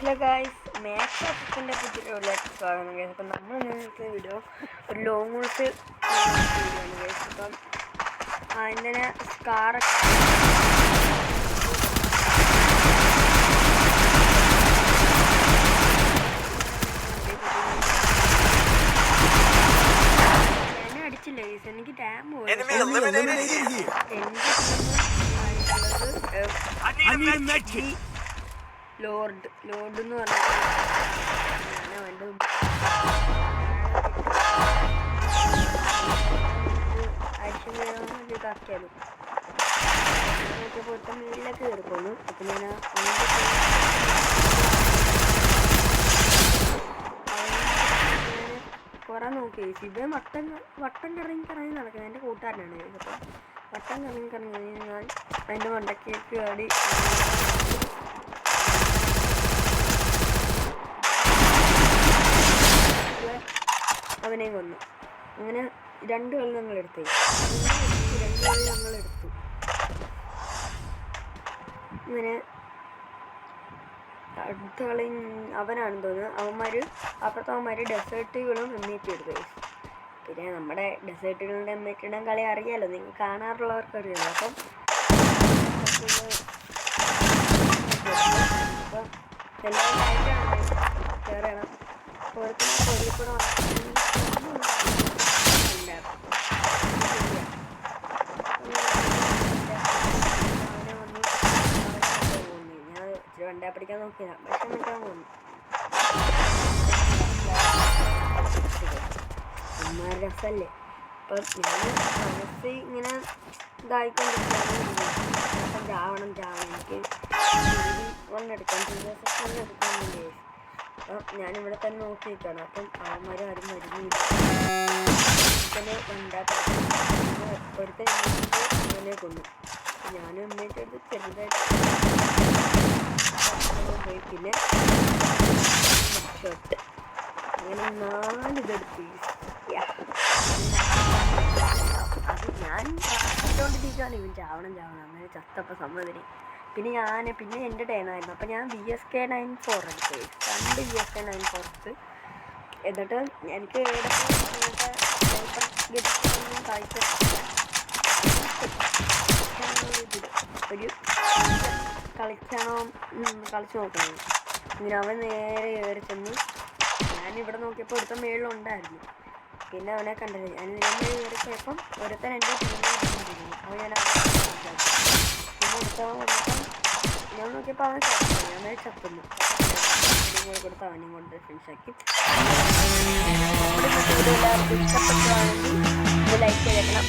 Hello guys, maths ഓഫീസിൻ്റെ പുതിയ വീഡിയോയിലേക്ക് സ്വാഗതം ഗൈസ്. അപ്പം നമ്മൾ ഇന്നത്തെ വീഡിയോ ഒരു ലോങ് റൂട്ട് വീഡിയോ ആണ് ഗൈസ്. അപ്പം അതിൻ്റെ സ്കാറൊക്കെ എന്നെ അടിച്ചില്ല ഗൈസ്, എനിക്ക് ഡാം പോയി. ലോർഡ് എന്ന് പറഞ്ഞാൽ ഇതാക്കിയാലും പോലത്തെ മീനിലൊക്കെ കയറിപ്പോന്നു. അപ്പം ഞാൻ കുറേ നോക്കി ഇവൻ വട്ടം കറങ്ങി നടക്കുന്നത് എൻ്റെ കൂട്ടുകാരനാണ്. അപ്പം വട്ടം കറങ്ങി ഞാൻ അതിൻ്റെ മണ്ടക്കേക്ക് ആടി അവനെയും കൊന്നു. അങ്ങനെ 2 കളി ഞങ്ങളെടുത്തു. ഇങ്ങനെ അടുത്ത കളി അവനാണെന്ന് തോന്നുന്നു. അപ്പുറത്തവന്മാർ ഡെസേർട്ടുകളും എമ്മേറ്റി എടുത്തു. പിന്നെ നമ്മുടെ ഡെസേർട്ടുകളുടെ എമ്മേറ്റിടാൻ കളി അറിയാമല്ലോ, നിങ്ങൾ കാണാറുള്ളവർക്ക് അറിയാമല്ലോ. അപ്പം എല്ലാവരും ആയിട്ടാണ് കയറണം. ഓരോരുത്തരും പൊടിക്കൂടെ വണ്ടാ പിടിക്കാൻ നോക്കിയതാ, പക്ഷെ നിൽക്കാൻ പോകുന്നു. അമ്മ രസമല്ലേ. അപ്പം ഞാൻ മനസ്സ് ഇങ്ങനെ ഇതായിക്കൊണ്ടിരിക്കുകയാണ്. ചാവണം എനിക്ക് വണ്ണെടുക്കാം, വണ്ണെടുക്കാൻ വേണ്ടി. അപ്പം ഞാനിവിടെ തന്നെ നോക്കി നിൽക്കണം. അപ്പം അവന്മാർ ആരും മരുന്നില്ല. ഒരുത്തൻ അങ്ങനെ കൊന്നു. ഞാനും അമ്മയൊക്കെ എടുത്ത് ചെറുതായിട്ട് പോയി. പിന്നെ ഷോട്ട് അങ്ങനെ 4 ഇതെടുത്ത് അത് ഞാൻ പ്രാർത്ഥിച്ചുകൊണ്ടിരിക്കുകയാണ് ഇവൻ ചാവണം അങ്ങനെ ചത്തപ്പോൾ സമ്മതിന്. പിന്നെ എൻ്റെ ടേണായിരുന്നു. അപ്പം ഞാൻ VSK-94 എടുത്തു. 2 VSK-94 എടുത്ത്. എന്നിട്ട് എനിക്ക് ഒരു കളിച്ച് നോക്കണം. ഇങ്ങനെ അവൻ നേരെ കയറി ചെന്ന് ഞാനിവിടെ നോക്കിയപ്പോൾ ഒരുത്ത മേളിലുണ്ടായിരുന്നു. പിന്നെ അവനെ കണ്ടില്ല. ഞാൻ കയറി പോയപ്പം ഒരുത്തൻ എൻ്റെ ടീമിൽ അവൻ ഞാൻ പിന്നെ ഒരുത്തവൻ വന്നപ്പം ഞാൻ നോക്കിയപ്പോൾ അവൻ ചത്തുന്നു. ഞാൻ ചത്തുന്നു. കൊടുത്ത് അവനും കൊണ്ട് ഫിനിഷാക്കി. ഇഷ്ടപ്പെട്ടുവാണെങ്കിൽ ലൈക്ക് ചെയ്തേക്കണം.